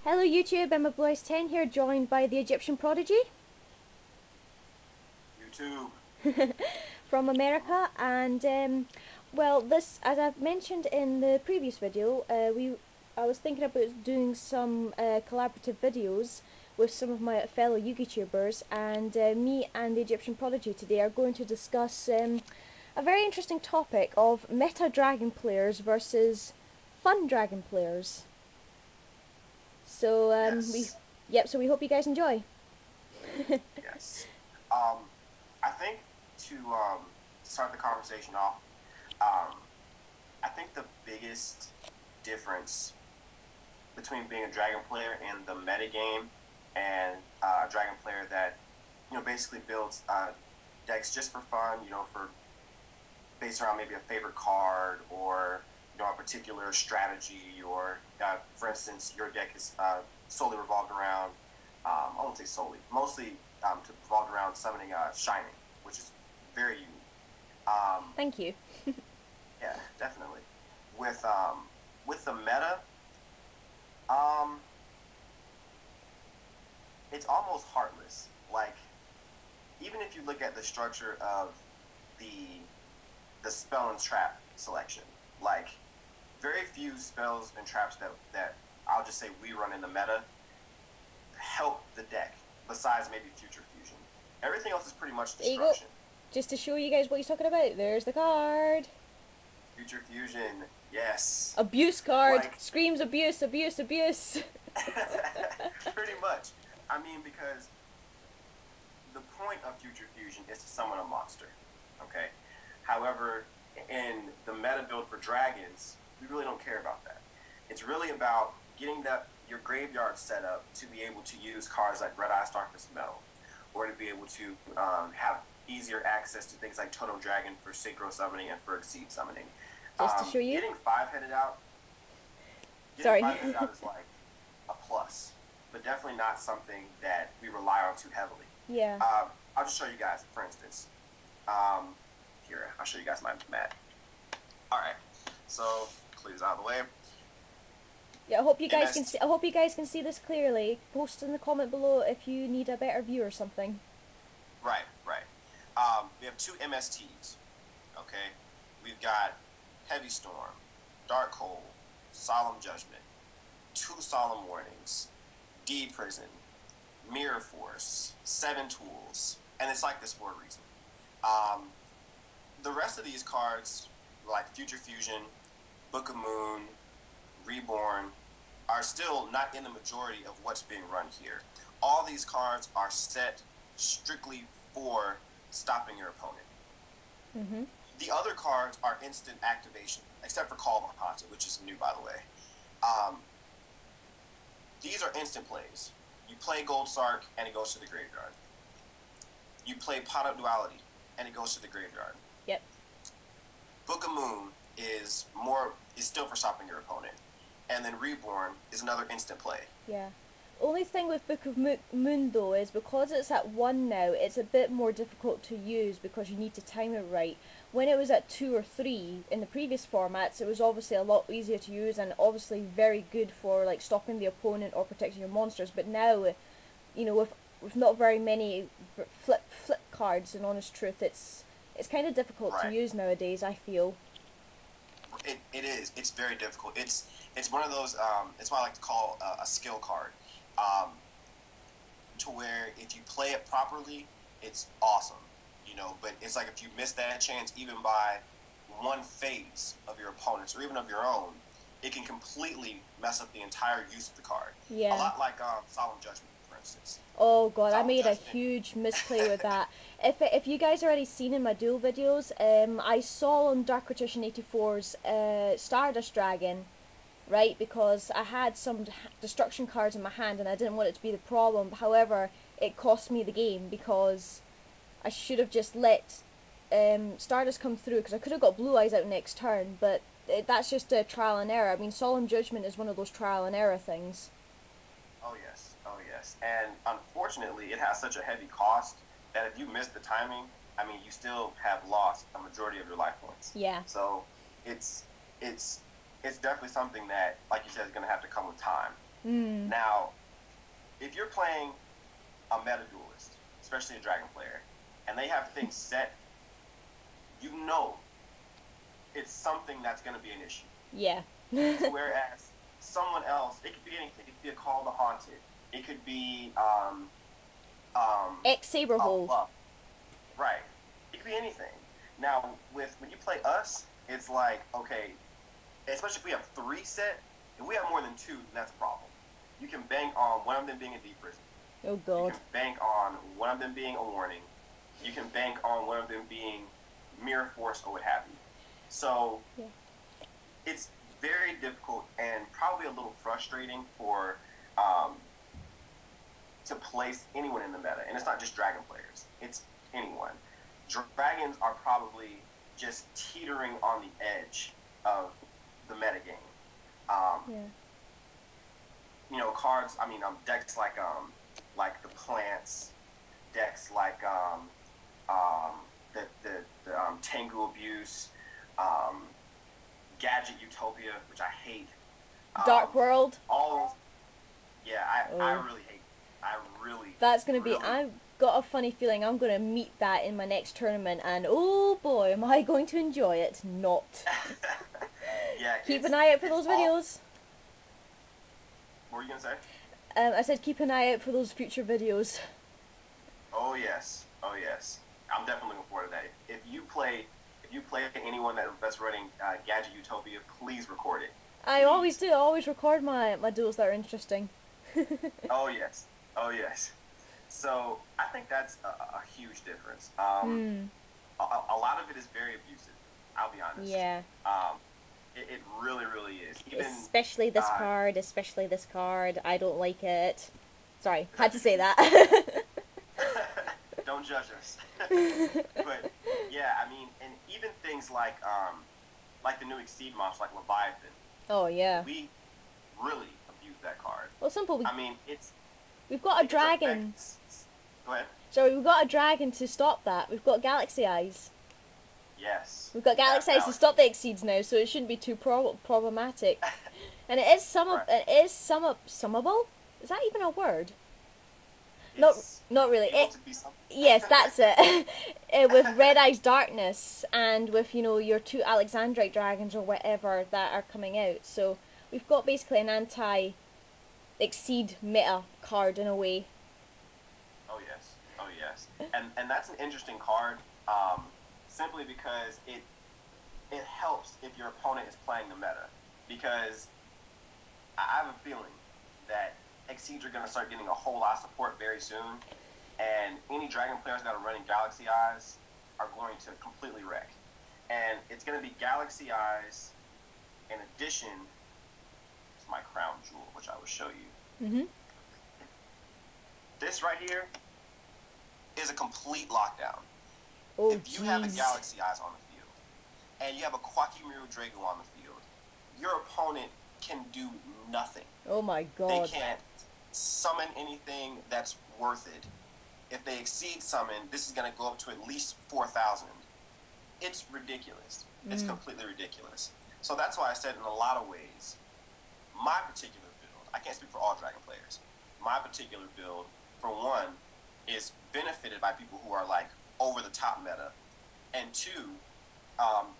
Hello YouTube, I'm Boys10 here, joined by the Egyptian Prodigy YouTube. from America, and well, this, as I've mentioned in the previous video, I was thinking about doing some collaborative videos with some of my fellow YouTubers, and me and the Egyptian Prodigy today are going to discuss a very interesting topic of meta dragon players versus fun dragon players. So Yes. so we hope you guys enjoy. Yes. I think to start the conversation off, um, I think the biggest difference between being a dragon player in the meta game and a dragon player that basically builds decks just for fun, for based around maybe a favorite card or a particular strategy, or for instance, your deck is solely revolved around I won't say solely, mostly to revolved around summoning Shining, which is very unique. Um, Thank you. yeah, definitely. With the meta, um, it's almost heartless. Like, even if you look at the structure of the the spell and trap selection, like very few spells and traps that I'll just say we run in the meta help the deck, besides maybe Future Fusion. Everything else is pretty much There you go. destruction. Just to show you guys what he's talking about. There's the card. Future Fusion, yes. Abuse card. Like, Screams abuse, abuse, abuse. pretty much. I mean, because the point of Future Fusion is to summon a monster, okay? However, in the meta build for dragons, we really don't care about that. It's really about getting your graveyard set up to be able to use cards like Red Eye Starfish Metal, or to be able to have easier access to things like Totem Dragon for synchro summoning and for exceed summoning. Just to show you. Getting five-headed out, getting Sorry. five-headed out is like a plus, but definitely not something that we rely on too heavily. Yeah. I'll just show you guys, for instance. Um, Here, I'll show you guys my mat. All right, so clear this out of the way. Yeah, I hope you guys can MST, see. I hope you guys can see this clearly. Post in the comment below if you need a better view or something. right, right. We have two MSTs. Okay, we've got Heavy Storm, Dark Hole, Solemn Judgment, two Solemn Warnings, D Prison, Mirror Force, 7 tools, and it's like this for a reason. Um, the rest of these cards, like Future Fusion, Book of Moon, Reborn, are still not in the majority of what's being run here. All these cards are set strictly for stopping your opponent. Mhm. The other cards are instant activation, except for Call of Haunted, which is new, by the way. Um, these are instant plays. You play Gold Sark, and it goes to the graveyard. You play Pot of Duality, and it goes to the graveyard. Yep. Book of Moon is still for stopping your opponent, and then Reborn is another instant play. Yeah. Only thing with Book of Moon though is because it's at 1 now, it's a bit more difficult to use because you need to time it right. When it was at 2 or 3 in the previous formats, it was obviously a lot easier to use and obviously very good for like stopping the opponent or protecting your monsters. But now, with not very many flip cards, in honest truth, it's kind of difficult to Right. use nowadays, I feel. It is. It's very difficult. It's one of those. It's what I like to call a skill card. Um, to where if you play it properly, it's awesome. But it's like if you miss that chance, even by one phase of your opponent's or even of your own, it can completely mess up the entire use of the card. A Yeah. lot like Solemn Judgment, for instance. Oh god, I Solemn made a Judgment. huge misplay with that. If you guys already seen in my duel videos, I saw on Dark Patrician 84's Stardust Dragon, right? Because I had some destruction cards in my hand and I didn't want it to be the problem. However, it cost me the game because I should have just let Stardust come through because I could have got Blue Eyes out next turn, but that's just a trial and error. I mean, Solemn Judgment is one of those trial and error things. Oh yes, oh yes. And unfortunately, it has such a heavy cost that if you miss the timing, I mean, you still have lost a majority of your life points. Yeah. So it's it's it's definitely something that, like you said, is going to have to come with time. Now, if you're playing a meta duelist, especially a dragon player, and they have things set, you know it's something that's going to be an issue. Yeah. Whereas someone else, it could be anything. It could be a Call of the Haunted. It could be Saberhold. Right. It could be anything. Now, when you play us, it's like, okay, especially if we have 3 set, if we have more than 2, then that's a problem. You can bank on one of them being a deep prison. Oh God. You can bank on one of them being a warning. You can bank on one of them being mirror force or what have you. So it's very difficult and probably a little frustrating for to place anyone in the meta. And it's not just dragon players. It's anyone. Dragons are probably just teetering on the edge of the meta game. You know, cards. I mean, decks like the plants, decks like the Tengu Abuse, Gadget Utopia, which I hate. Dark World. All those. Yeah, I really hate. I really. That's gonna be. really, I've got a funny feeling I'm gonna meet that in my next tournament, and oh boy, am I going to enjoy it! Not. Yeah. Keep an eye out for those videos. What were you gonna say? I said keep an eye out for those future videos. Oh yes. Oh yes. I'm definitely looking forward to that. If you play anyone that's running Gadget Utopia, please record it. I always do. I always record my duels that are interesting. Oh yes. Oh yes. So I think that's a huge difference. A lot of it is very abusive. I'll be honest. Yeah. It really, really is. Even, especially this card. Especially this card. I don't like it. Sorry, had to say that. Don't judge us. But yeah, I mean, and even things like the new Exceed monster, like Leviathan. Oh yeah. We really abuse that card. Well, simple. I mean, we've got a dragon. Go ahead. So we've got a dragon to stop that. We've got Galaxy Eyes. Yes. We've got Galaxy Eyes to stop the Exceeds now, so it shouldn't be too problematic. And it is summable. Is that even a word? Not really. Yes, that's it. With Red Eyes Darkness and with your 2 Alexandrite dragons or whatever that are coming out. So we've got basically an anti-Exceed meta card in a way. Oh yes. Oh yes. And that's an interesting card. Simply because it helps if your opponent is playing the meta. Because I have a feeling that Exceeds are going to start getting a whole lot of support very soon, and any Dragon players that are running Galaxy Eyes are going to completely wreck. And it's going to be Galaxy Eyes in addition to my crown jewel, which I will show you. Mm-hmm. This right here is a complete lockdown. Oh, if you have a Galaxy Eyes on the field, and you have a Quackimiru Drago on the field, your opponent can do nothing. Oh my God. They can't summon anything that's worth it. If they exceed summon, this is going to go up to at least 4,000. It's ridiculous. It's completely ridiculous. So that's why I said in a lot of ways, my particular build, I can't speak for all Dragon players, my particular build, for one, is benefited by people who are like over the top meta, and 2,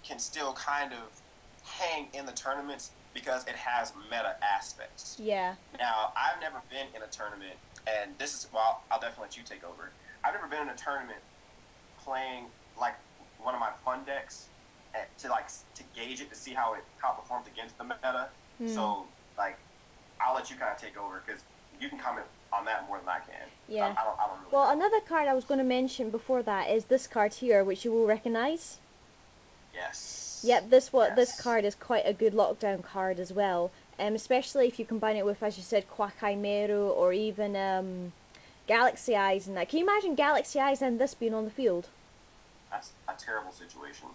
can still kind of hang in the tournaments because it has meta aspects. Yeah. Now, I've never been in a tournament, and this is, well, I'll definitely let you take over. I've never been in a tournament playing like one of my fun decks to gauge it, to see how it performs against the meta. So like, I'll let you kind of take over because you can comment on that more than I can. Yeah. I don't really well, know. another card I was going to mention before that is this card here, which you will recognize. Yes. Yep, this card is quite a good lockdown card as well. Especially if you combine it with, as you said, Quackimiru or even Galaxy Eyes and that. Can you imagine Galaxy Eyes and this being on the field? That's a terrible situation.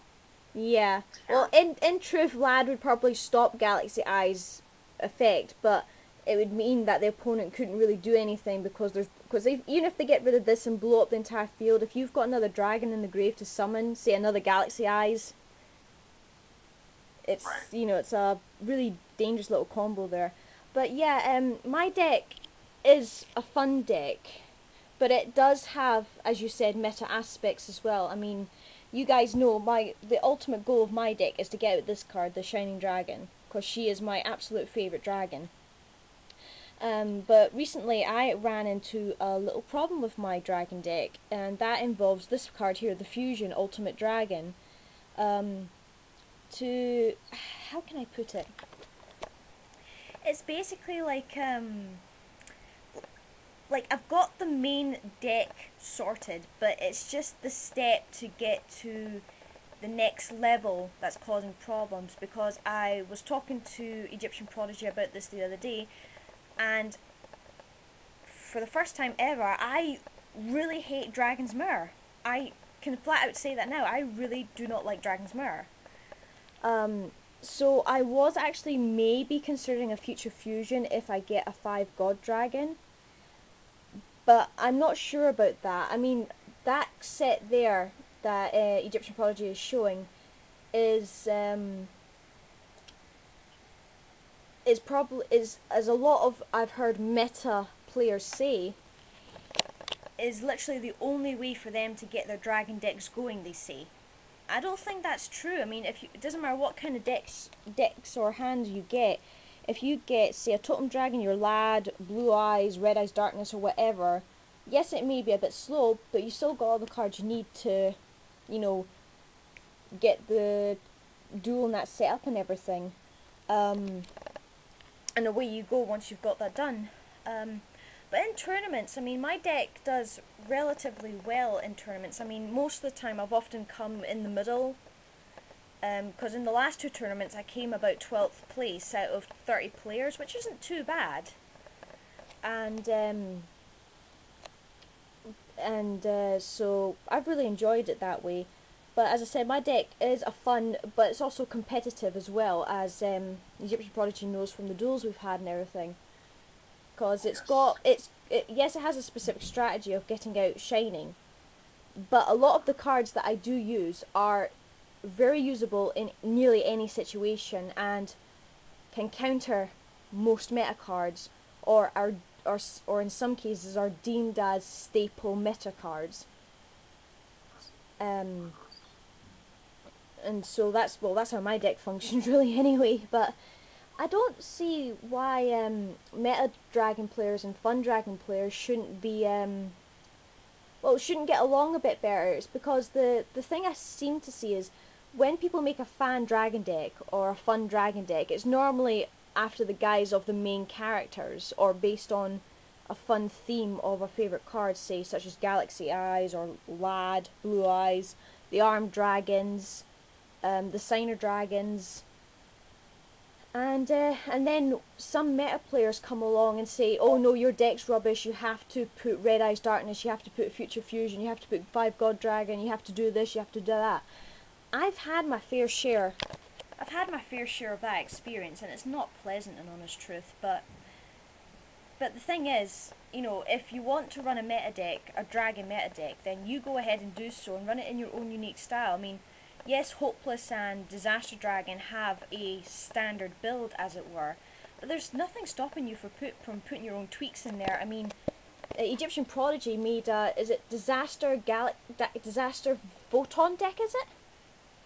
Yeah. Well, in truth, Vlad would probably stop Galaxy Eyes' effect, but it would mean that the opponent couldn't really do anything because even if they get rid of this and blow up the entire field, if you've got another dragon in the grave to summon, say another Galaxy Eyes, it's right. it's a really dangerous little combo there. But yeah, my deck is a fun deck, but it does have, as you said, meta aspects as well. I mean, you guys know the ultimate goal of my deck is to get out this card, the Shining Dragon, because she is my absolute favourite dragon. But recently I ran into a little problem with my dragon deck, and that involves this card here, the Fusion Ultimate Dragon. How can I put it? It's basically like I've got the main deck sorted, but it's just the step to get to the next level that's causing problems, because I was talking to EgyptianProgidy about this the other day, and for the first time ever, I really hate Dragon's Mirror. I can flat out say that now. I really do not like Dragon's Mirror. So I was actually maybe considering a future fusion if I get a 5 God dragon, but I'm not sure about that. I mean, that set there that EgyptianProgidy is showing is probably as a lot of I've heard meta players say, is literally the only way for them to get their dragon decks going, they say. I don't think that's true. I mean, it doesn't matter what kind of decks or hands you get. If you get, say, a Totem Dragon, your Lad, Blue Eyes, Red Eyes Darkness, or whatever, yes, it may be a bit slow, but you still got all the cards you need to, you know, get the duel and that set up and everything. And away you go once you've got that done. But in tournaments, I mean, my deck does relatively well in tournaments. I mean, most of the time I've often come in the middle, because in the last 2 tournaments I came about 12th place out of 30 players, which isn't too bad. So I've really enjoyed it that way. But as I said, my deck is a fun, but it's also competitive as well, as EgyptianProgidy knows from the duels we've had and everything. Because yes, it has a specific strategy of getting out Shining, but a lot of the cards that I do use are very usable in nearly any situation and can counter most meta cards, or in some cases are deemed as staple meta cards. And so that's how my deck functions really anyway. But I don't see why meta dragon players and fun dragon players shouldn't be shouldn't get along a bit better. It's because the thing I seem to see is when people make a fan dragon deck or a fun dragon deck, it's normally after the guise of the main characters or based on a fun theme of a favourite card, say such as Galaxy Eyes or Lad, Blue Eyes, the Armed Dragons, the Signer Dragons. And then some meta players come along and say, oh no, your deck's rubbish, you have to put Red Eyes Darkness, you have to put Future Fusion, you have to put 5 God Dragon, you have to do this, you have to do that. I've had my fair share of that experience, and it's not pleasant in honest truth, but the thing is, you know, if you want to run a meta deck, a dragon meta deck, then you go ahead and do so and run it in your own unique style. I mean, yes, Hopeless and Disaster Dragon have a standard build, as it were, but there's nothing stopping you from putting your own tweaks in there. I mean, EgyptianProgidy made is it Disaster Photon deck, is it?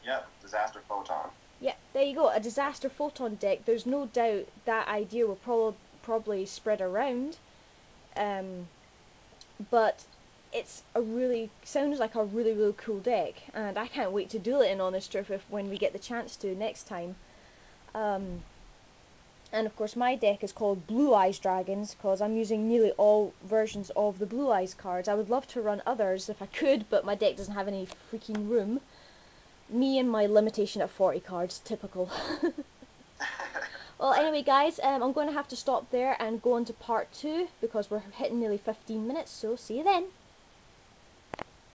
Yep, Disaster Photon. Yeah, there you go, a Disaster Photon deck. There's no doubt that idea will probably spread around, but it's sounds like a really cool deck, and I can't wait to do it in honest truth when we get the chance to next time. And of course my deck is called Blue Eyes Dragons because I'm using nearly all versions of the Blue Eyes cards. I would love to run others if I could, but my deck doesn't have any freaking room. Me and my limitation at 40 cards, typical. Well, anyway guys, I'm going to have to stop there and go on to part 2 because we're hitting nearly 15 minutes, so see you then.